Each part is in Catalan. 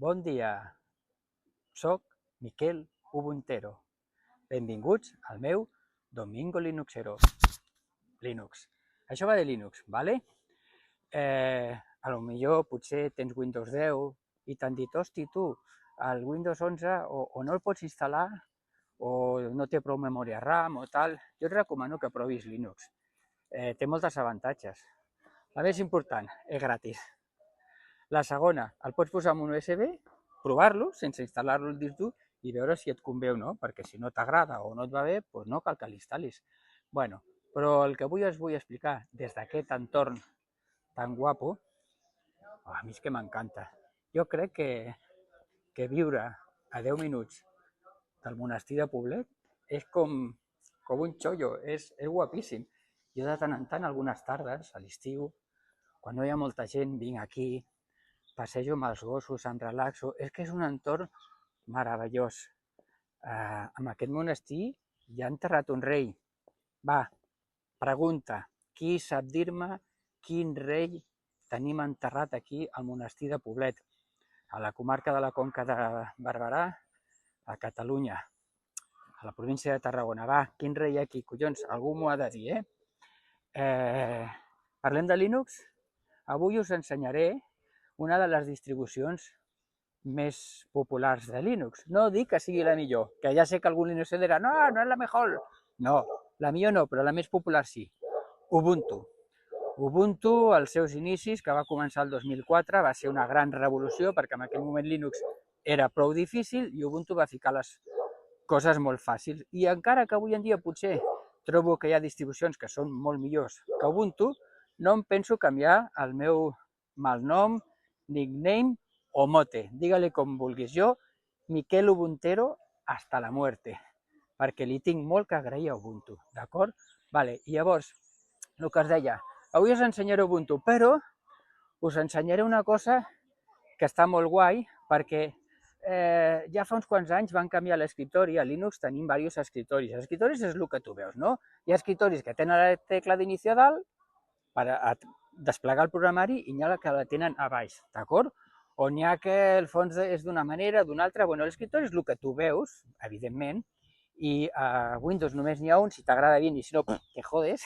Bon dia, soc Miquel Ubuntero. Benvinguts al meu Domingo Linuxero. Linux. Això va de Linux, ¿vale? A lo millor potser tens Windows 10 i t'han dit, hosti, tu, el Windows 11 o no el pots instal·lar o no té prou memòria RAM o tal. Jo et recomano que provis Linux. Té moltes avantatges. La més important, és gratis. La segona, el pots posar amb un USB, provar-lo sense instal·lar-lo dins dur i veure si et convé o no, perquè si no t'agrada o no et va bé, doncs no cal que l'instal·lis. Bueno, però el que avui us vull explicar des d'aquest entorn tan guapo, a mi és que m'encanta. Jo crec que viure a 10 minuts del monestir de Poblet és com un xollo, és guapíssim. Jo de tant en tant, algunes tardes, a l'estiu, quan no hi ha molta gent, vinc aquí, passejo amb els gossos, em relaxo. És que és un entorn meravellós. En aquest monestir hi ha enterrat un rei. Va, pregunta, qui sap dir-me quin rei tenim enterrat aquí al monestir de Poblet, a la comarca de la Conca de Barberà, a Catalunya, a la província de Tarragona? Va, quin rei hi ha aquí? Collons, algú m'ho ha de dir, Parlem de Linux? Avui us ensenyaré una de les distribucions més populars de Linux. No dic que sigui la millor, que ja sé que algun Linux dirà, no, no és la millor. No, la millor no, però la més popular sí. Ubuntu. Ubuntu, als seus inicis, que va començar el 2004, va ser una gran revolució perquè en aquell moment Linux era prou difícil i Ubuntu va ficar les coses molt fàcils. I encara que avui en dia potser trobo que hi ha distribucions que són molt millors que Ubuntu, no em penso canviar el meu malnom, nickname o mote, digue-li com vulguis. Jo, Miquel Ubuntero hasta la muerte, perquè li tinc molt que agrair a Ubuntu, d'acord? Vale, i llavors, el que us deia, avui us ensenyaré Ubuntu, però us ensenyaré una cosa que està molt guai, perquè ja fa uns quants anys van canviar l'escriptori. A Linux tenim diversos escriptoris. Els escriptoris és el que tu veus, no? Hi ha escriptoris que tenen la tecla d'inici a dalt per desplegar el programari i n'hi ha que la tenen a baix, d'acord? O n'hi ha que el fons és d'una manera, d'una altra. Bueno, l'escriptori és el que tu veus, evidentment, i a Windows només n'hi ha un, si t'agrada bien, i si no, te jodes.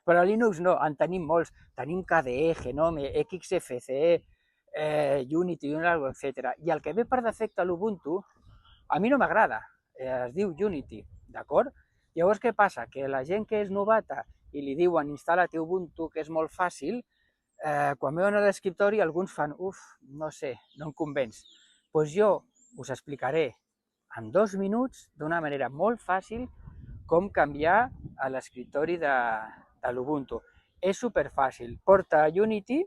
Però a Linux no, en tenim molts. Tenim KDE, Genome, XFCE, Unity, etc. I el que ve per defecte a l'Ubuntu, a mi no m'agrada, es diu Unity, d'acord? Llavors què passa? Que la gent que és novata i li diuen instal·la't Ubuntu, que és molt fàcil, quan veuen a l'escriptori alguns fan, no sé, no em convenç. Doncs jo us explicaré en 2 minuts, d'una manera molt fàcil, com canviar a l'escriptori de l'Ubuntu. És superfàcil. Porta Unity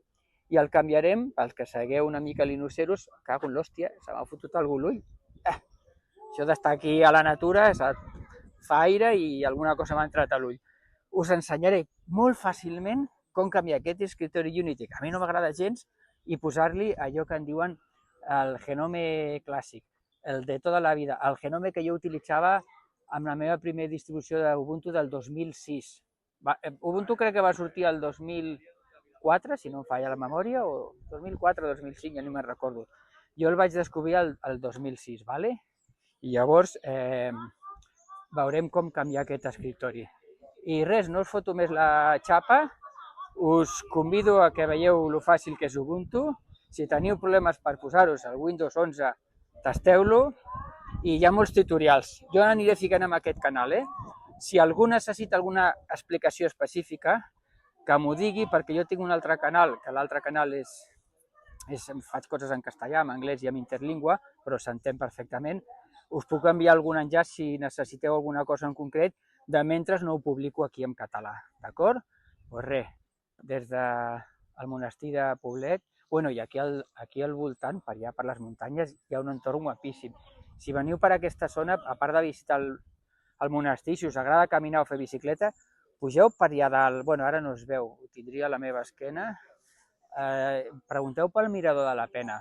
i el canviarem, pels que segueu una mica Linuxeros, cago en l'hòstia, se m'ha fotut algú l'ull. Això d'estar aquí a la natura, fa aire i alguna cosa m'ha entrat a l'ull. Us ensenyaré molt fàcilment com canviar aquest escriptori Unity, que a mi no m'agrada gens, i posar-li allò que en diuen el Genome clàssic, el de tota la vida, el Genome que jo utilitzava amb la meva primera distribució d'Ubuntu del 2006. Ubuntu crec que va sortir el 2004, si no em falla la memòria, o 2004 o 2005, ja no me'n recordo. Jo el vaig descobrir el 2006, ¿vale? I llavors veurem com canviar aquest escriptori. I res, no us foto més la xapa, us convido a que veieu lo fàcil que és Ubuntu. Si teniu problemes per posar-vos al Windows 11, tasteu-lo, i hi ha molts tutorials. Jo aniré ficant en aquest canal, Si algú necessita alguna explicació específica, que m'ho digui, perquè jo tinc un altre canal, que l'altre canal faig coses en castellà, en anglès i en interlingua, però s'entén perfectament. Us puc enviar algun enllaç si necessiteu alguna cosa en concret, de mentre no ho publico aquí en català, d'acord? Doncs res, des del monestir de Poblet, i aquí al voltant, per allà per les muntanyes, hi ha un entorn guapíssim. Si veniu per aquesta zona, a part de visitar el monestir, si us agrada caminar o fer bicicleta, pugeu per allà dalt, ara no es veu, ho tindria a la meva esquena, pregunteu pel mirador de la Pena,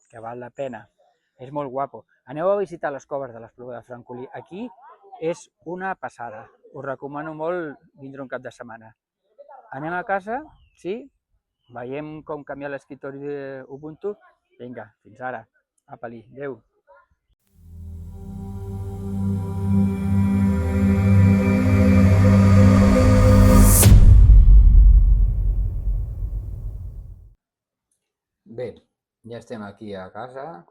que val la pena, és molt guapo. Aneu a visitar les coves de l'Espluga de Francolí. Aquí és una passada, us recomano molt vindre un cap de setmana. Anem a casa, sí? Veiem com canviar l'escriptori d'Ubuntu Vinga, fins ara. Apa-li, adeu. Bé, ja estem aquí a casa,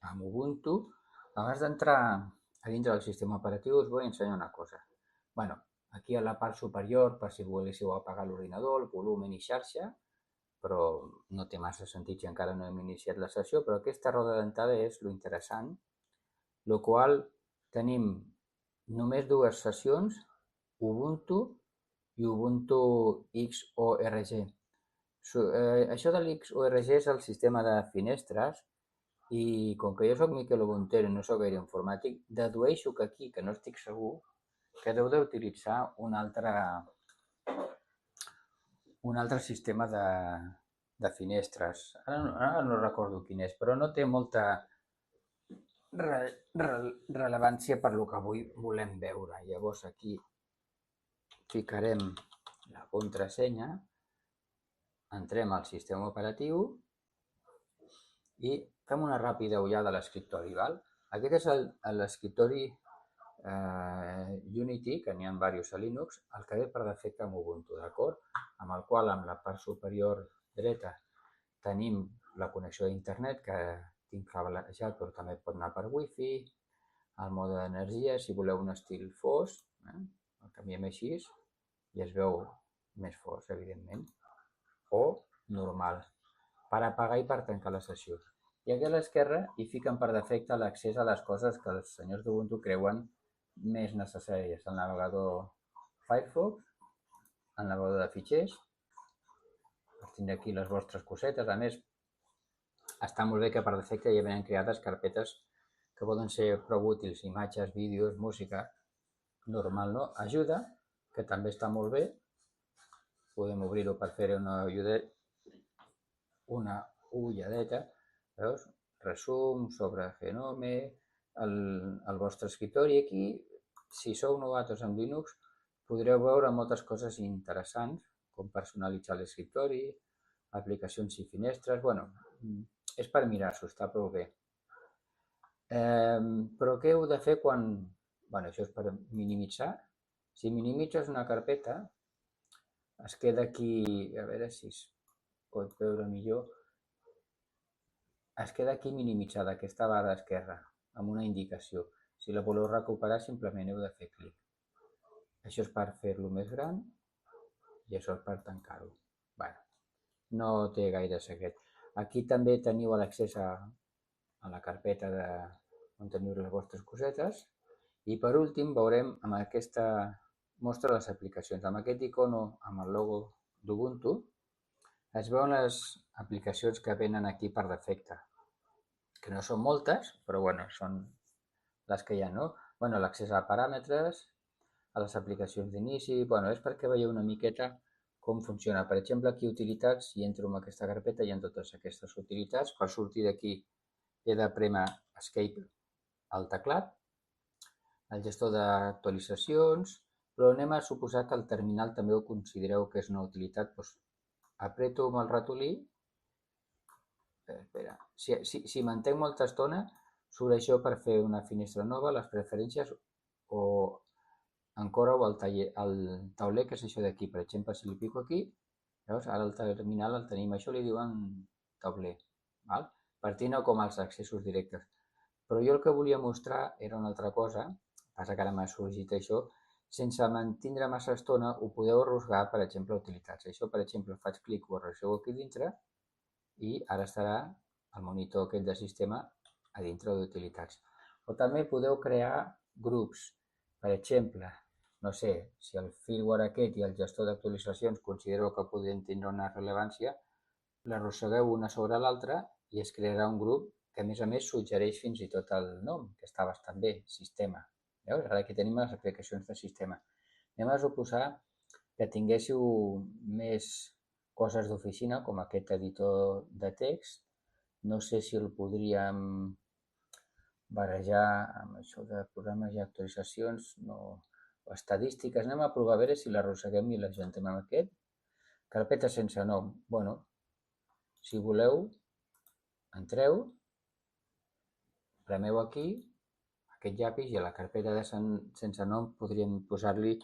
amb Ubuntu. Abans d'entrar a dintre del sistema operatiu us vull ensenyar una cosa. Bueno, aquí a la part superior, per si volguéssiu apagar l'ordinador, el volum i xarxa, però no té massa sentit si encara no hem iniciat la sessió, però aquesta roda d'entrada és lo interessant, lo qual tenim només dues sessions, Ubuntu i Ubuntu XORG. Això de l'XORG és el sistema de finestres i com que jo soc Miquel Ubuntero i no soc gaire informàtic, dedueixo que aquí, que no estic segur, que deu d'utilitzar un altre sistema de finestres. Ara no recordo quin és, però no té molta rellevància per lo que avui volem veure. Llavors aquí ficarem la contrasenya, entrem al sistema operatiu i fem una ràpida ullada a l'escriptori. Aquest és l'escriptori Unity, que n'hi ha diversos a Linux, el que ve per defecte amb Ubuntu, d'acord? Amb el qual, en la part superior dreta, tenim la connexió a internet, que tinc cablejat, però també pot anar per wifi, el mode d'energia, si voleu un estil fos, el canviem així i es veu més fos, evidentment, o normal, per apagar i per tancar la sessió. I aquí a l'esquerra hi fiquen per defecte l'accés a les coses que els senyors d'Ubuntu creuen més necessàries. El navegador Firefox, el navegador de fitxers, tindré aquí les vostres cosetes. A més, està molt bé que per defecte ja venen creades carpetes que poden ser prou útils, imatges, vídeos, música, normal, no? Ajuda, que també està molt bé. Podem obrir-ho per fer una ulladeta, veus? Resum sobre Genome, el vostre escriptori. Aquí, si sou novatos amb Linux, podreu veure moltes coses interessants, com personalitzar l'escriptori, aplicacions i finestres. Bueno, és per mirar-s'ho, està prou bé. Però què heu de fer quan... Bueno, això és per minimitzar. Si minimitzes una carpeta, es queda aquí, a veure si es pot veure millor, es queda aquí minimitzada, aquesta barra esquerra, amb una indicació. Si la voleu recuperar, simplement heu de fer clic. Això és per fer-lo més gran i això és per tancar-ho. Bueno, no té gaire secret. Aquí també teniu l'accés a la carpeta on teniu les vostres cosetes. I per últim veurem amb aquesta mostra les aplicacions. Amb aquest icono, amb el logo d'Ubuntu, es veuen les aplicacions que venen aquí per defecte, que no són moltes, però bueno, són les que hi ha, no? Bueno, l'accés a paràmetres, a les aplicacions d'inici, bueno, és perquè veieu una miqueta com funciona. Per exemple, aquí utilitats, si entro en aquesta carpeta, hi ha totes aquestes utilitats. Per sortir d'aquí he de prémer Escape al teclat, el gestor d'actualitzacions, però anem a suposar que el terminal també ho considereu que és una utilitat. Doncs apreto amb el ratolí, espera, si mantenc molta estona, surt això per fer una finestra nova, les preferències, o encara el tauler, que és això d'aquí. Per exemple, si li pico aquí, veus, ara el terminal el tenim, això li diuen tauler, partint com els accessos directes. Però jo el que volia mostrar era una altra cosa, passa que ara m'ha sorgit això, sense mantindre massa estona ho podeu arrossegar, per exemple, a utilitats. Això, per exemple, faig clic, ho arrossego aquí dintre i ara estarà el monitor aquest de sistema a dintre d'utilitats. O també podeu crear grups. Per exemple, no sé, si el firmware aquest i el gestor d'actualitzacions considereu que podrien tindre una rellevància, l'arrossegueu una sobre l'altra i es crearà un grup que a més suggereix fins i tot el nom, que està bastant bé, sistema. Veus? Ara aquí tenim les aplicacions de sistema. Anem a suposar que tinguéssiu més coses d'oficina, com aquest editor de text. No sé si el podríem barrejar amb això de programes i actualitzacions, no, o estadístiques. Anem a provar a veure si l'arrosseguem i l'agentem amb aquest. Carpeta sense nom. Bueno, si voleu, entreu, premeu aquí, aquest llapis, i a la carpeta de sense nom podríem posar-li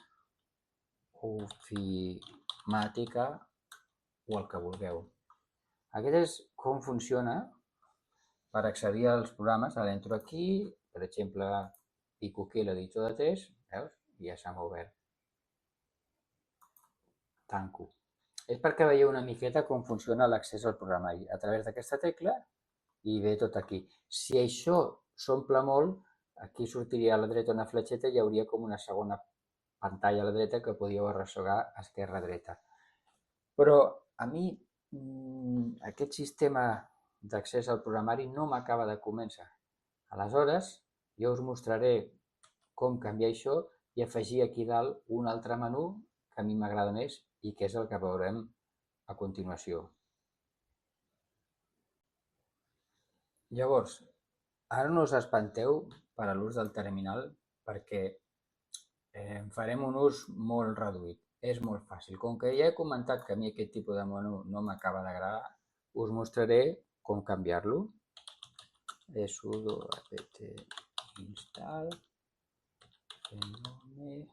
ofimàtica o el que vulgueu. Aquest és com funciona per accedir als programes. Ara entro aquí, per exemple, pico aquí l'editor de text, veus? I ja s'ha obert. Tanco. És perquè veieu una miqueta com funciona l'accés al programari. A través d'aquesta tecla i ve tot aquí. Si això s'omple molt, aquí sortiria a la dreta una fletxeta i hi hauria com una segona pantalla a la dreta que podíeu arrossegar a esquerra-dreta. Però a mi aquest sistema d'accés al programari no m'acaba de convèncer. Aleshores, jo us mostraré com canviar això i afegir aquí dalt un altre menú que a mi m'agrada més i que és el que veurem a continuació. Llavors, ara no us espanteu per a l'ús del terminal perquè en farem un ús molt reduït. És molt fàcil. Com que ja he comentat que a mi aquest tipus de menú no m'acaba d'agradar, us mostraré com canviar-lo. Sudo apt install fenome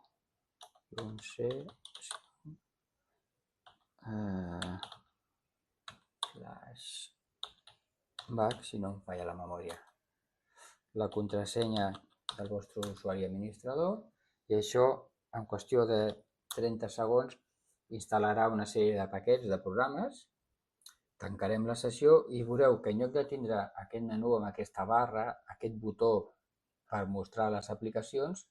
flashback, si no em falla la memòria, la contrasenya del vostre usuari administrador, i això en qüestió de 30 segons instal·larà una sèrie de paquets de programes. Tancarem la sessió i veureu que en lloc de tindre aquest menú amb aquesta barra, aquest botó per mostrar les aplicacions,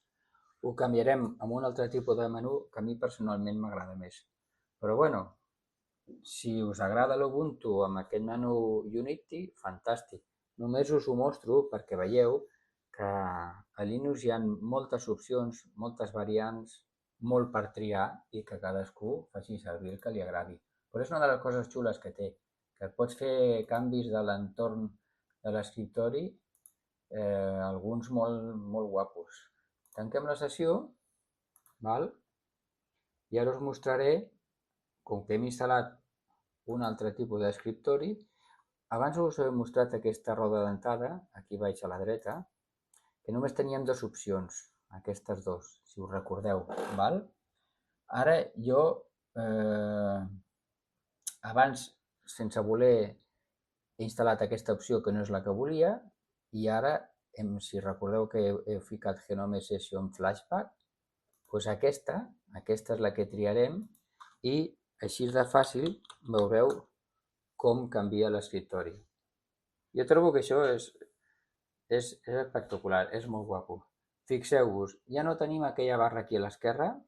ho canviarem amb un altre tipus de menú que a mi personalment m'agrada més. Però bueno, si us agrada l'Ubuntu amb aquest menú Unity, fantàstic. Només us ho mostro perquè veieu que a Linux hi ha moltes opcions, moltes variants, molt per triar i que cadascú faci servir el que li agradi. Però és una de les coses xules que té, que pots fer canvis de l'entorn de l'escriptori, alguns molt guapos. Tanquem la sessió, val? I ara us mostraré, com que hem instal·lat un altre tipus d'escriptori. Abans us he mostrat aquesta roda dentada, aquí baix a la dreta, que només teníem dues opcions, aquestes dues, si us recordeu, val? Ara jo, abans, sense voler, he instal·lat aquesta opció que no és la que volia, i ara, si recordeu que he ficat Genome Session Flashback, doncs aquesta és la que triarem i així de fàcil veureu com canvia l'escriptori. Jo trobo que això és espectacular, és molt guapo. Fixeu-vos, ja no tenim aquella barra aquí a l'esquerra,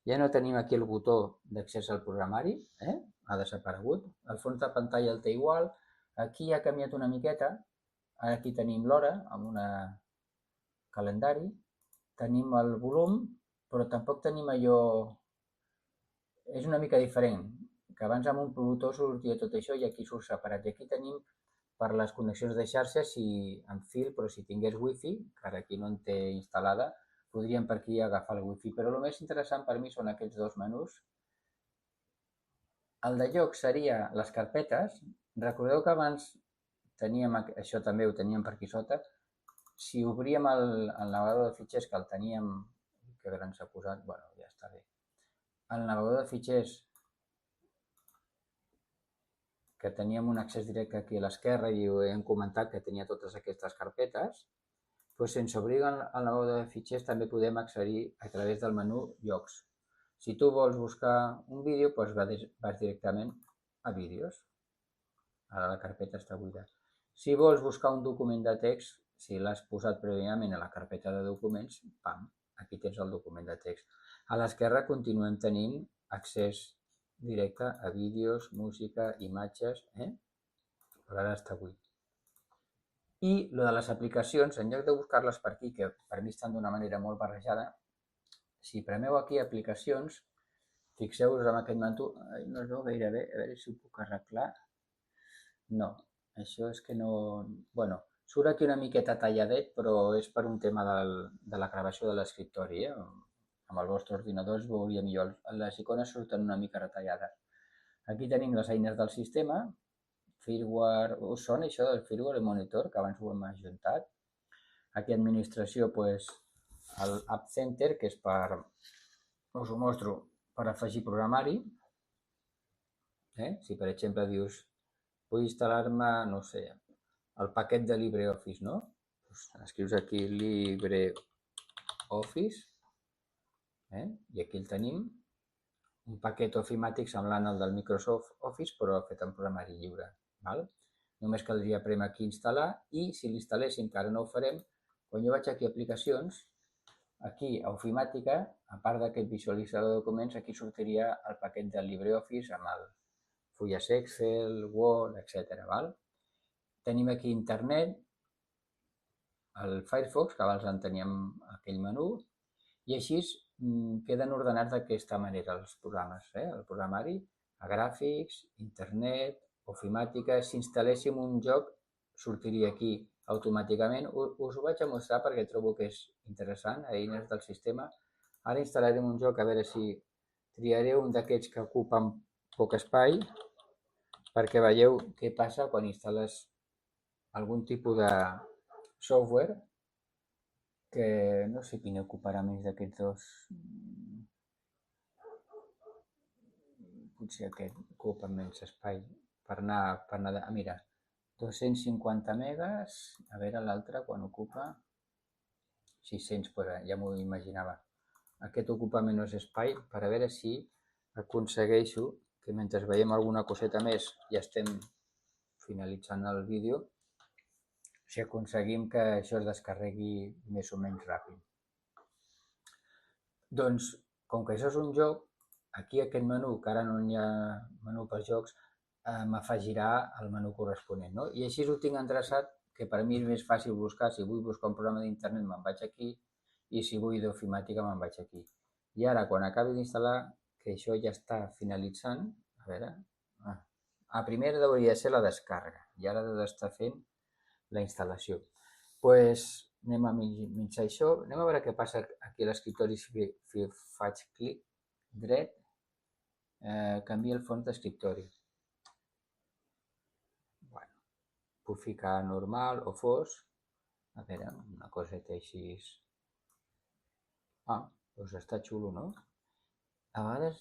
ja no tenim aquí el botó d'accés al programari, ha desaparegut, el fons de pantalla el té igual, aquí ha canviat una miqueta, aquí tenim l'hora amb un calendari, tenim el volum, però tampoc tenim allò... És una mica diferent, que abans amb un botó sortia tot això i aquí surt separat. I aquí tenim per les connexions de xarxa, si en fil, però si tingués wifi, que ara aquí no en té instal·lada, podríem per aquí agafar el wifi. Però el més interessant per mi són aquests dos menús. El de lloc seria les carpetes. Recordeu que abans teníem, això també ho teníem per aquí sota, si obríem el navegador de fitxers, que el teníem, que gran s'ha posat, bueno, ja està bé. El navegador de fitxers, que teníem un accés directe aquí a l'esquerra i ho hem comentat que tenia totes aquestes carpetes, doncs sense obrir el navegador de fitxers també podem accedir a través del menú llocs. Si tu vols buscar un vídeo, doncs vas directament a vídeos. Ara la carpeta està buida. Si vols buscar un document de text, si l'has posat prèviament a la carpeta de documents, pam, aquí tens el document de text. A l'esquerra continuem tenint accés directe a vídeos, música, imatges, però ara està buit. I el de les aplicacions, en lloc de buscar-les per aquí, que per mi estan d'una manera molt barrejada, si premeu aquí aplicacions, fixeu-vos en aquest menú, no es veu gaire bé, a veure si ho puc arreglar. No, això és que no... Bueno, surt aquí una miqueta talladet, però és per un tema de la gravació de l'escriptori, Amb el vostre ordinador es veuria millor. Les icones surten una mica retallades. Aquí tenim les eines del sistema. firmware, us sona això del firmware i monitor, que abans ho hem ajuntat? Aquí administració, doncs, el App Center, que és per, us ho mostro, per afegir programari. Si, per exemple, dius, vull instal·lar-me, no sé, el paquet de LibreOffice, no? Pues escrius aquí LibreOffice, i aquí el tenim, un paquet ofimàtic semblant al del Microsoft Office, però fet en programari lliure. Només caldria prémer aquí instal·lar, i si l'instal·léssim, que ara no ho farem, quan jo vaig aquí a aplicacions, aquí a ofimàtica, a part d'aquest visualitzador de documents, aquí sortiria el paquet de LibreOffice amb el fulles Excel, Word, etc. Tenim aquí internet, el Firefox, que abans en teníem aquell menú, i així queden ordenats d'aquesta manera els programes, el programari, a gràfics, internet, ofimàtica. Si instal·léssim un joc, sortiria aquí automàticament. Us ho vaig a mostrar perquè trobo que és interessant, a eines del sistema. Ara instal·larem un joc, a veure si triaré un d'aquests que ocupen poc espai, perquè veieu què passa quan instal·les algun tipus de software que no sé quin ocuparà més d'aquests dos. Potser aquest ocupa menys espai per anar... Mira, 250 megas, a veure l'altre quan ocupa 600, però ja m'ho imaginava. Aquest ocupa menys espai, per a veure si aconsegueixo que mentre veiem alguna coseta més ja estem finalitzant el vídeo, si aconseguim que això es descarregui més o menys ràpid. Doncs, com que això és un joc, aquí aquest menú, que ara no hi ha menú per jocs, m'afegirà el menú corresponent, no? I així ho tinc endreçat, que per mi és més fàcil buscar. Si vull buscar un programa d'internet me'n vaig aquí, i si vull d'ofimàtica me'n vaig aquí. I ara, quan acabi d'instal·lar, que això ja està finalitzant, a veure... Primer hauria de ser la descàrrega, i ara he d'estar fent la instal·lació. Doncs anem a mitjar això, anem a veure què passa aquí a l'escriptori si faig clic dret, canvia el fons d'escriptori. Puc ficar normal o fos, a veure, una coseta així. Doncs està xulo, no? A vegades,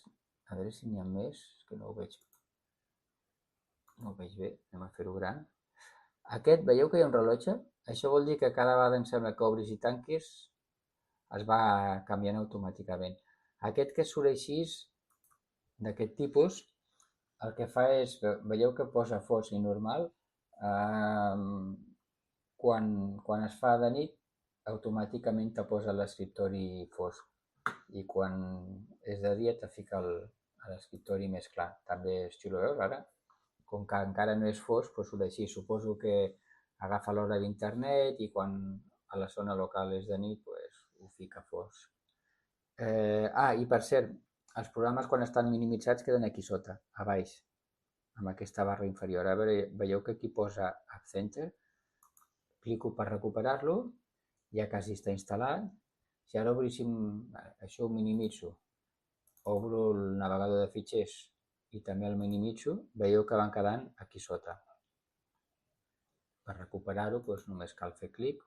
a veure si n'hi ha més, que no ho veig bé, anem a fer-ho gran. Aquest, veieu que hi ha un rellotge? Això vol dir que cada vegada em sembla que obris i tanquis es va canviant automàticament. Aquest que surt així, d'aquest tipus, el que fa és, veieu que posa fos i normal, quan es fa de nit, automàticament te posa l'escriptori fosc, i quan és de dia te fica l'escriptori més clar. També és xulo, veus ara? Com que encara no és fosc, doncs surt així. Suposo que agafa l'hora d'internet i quan a la zona local és de nit, doncs ho fica fosc. I per cert, els programes quan estan minimitzats queden aquí sota, a baix, amb aquesta barra inferior. A veure, veieu que aquí posa App Center, clico per recuperar-lo, ja quasi està instal·lat. Si ara obríssim, això ho minimitzo, obro el navegador de fitxers i també el minimitzo, veieu que van quedant aquí sota. Per recuperar-ho només cal fer clic.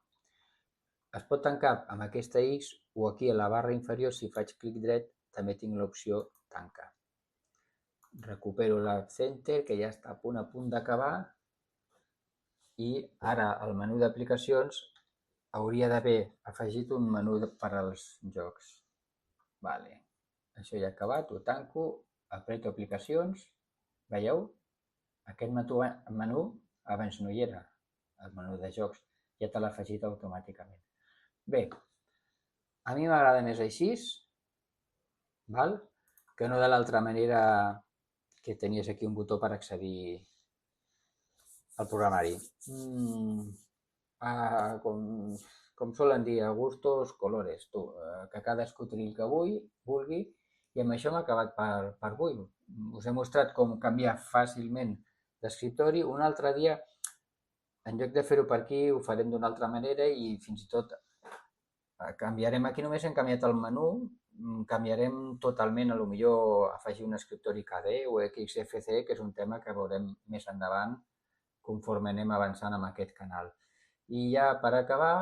Es pot tancar amb aquesta X o aquí a la barra inferior, si faig clic dret, també tinc l'opció tancar. Recupero l'App Center, que ja està a punt d'acabar, i ara el menú d'aplicacions hauria d'haver afegit un menú per als jocs. Això ja ha acabat, ho tanco, apreto aplicacions, veieu? Aquest menú abans no hi era, el menú de jocs, ja te l'ha afegit automàticament. Bé, a mi m'agrada més així, que no de l'altra manera que tenies aquí un botó per accedir al programari. Com solen dir, a gustos, colores, que cadascú triï el que vulgui, i amb això hem acabat per avui. Us he mostrat com canviar fàcilment d'escriptori. Un altre dia, en lloc de fer-ho per aquí, ho farem d'una altra manera i fins i tot canviarem. Aquí només hem canviat el menú, canviarem totalment, potser afegir un escriptori KDE o XFCE, que és un tema que veurem més endavant conforme anem avançant amb aquest canal. I ja per acabar,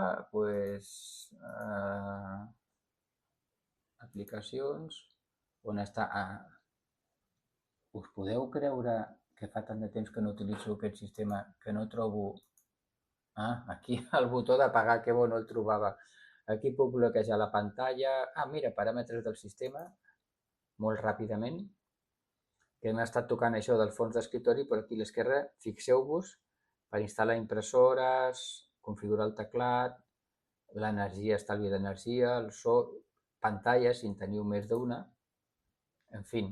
aplicacions, on està... Us podeu creure que fa tant de temps que no utilitzo aquest sistema que no trobo... aquí el botó d'apagar, que bo, no el trobava. Aquí puc bloquejar la pantalla. Mira, paràmetres del sistema, molt ràpidament, que hem estat tocant això del fons d'escriptori, però aquí a l'esquerra, fixeu-vos, per instal·lar impressores, configurar el teclat, l'energia, estalvi d'energia, el so, pantalles, si en teniu més d'una, en fi,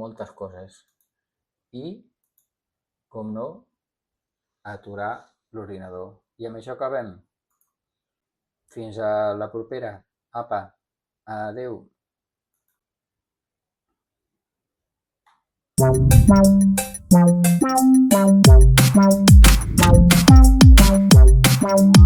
moltes coses. I, com no, aturar l'ordinador. I amb això acabem. Fins a la propera. Apa, adeu. Wow.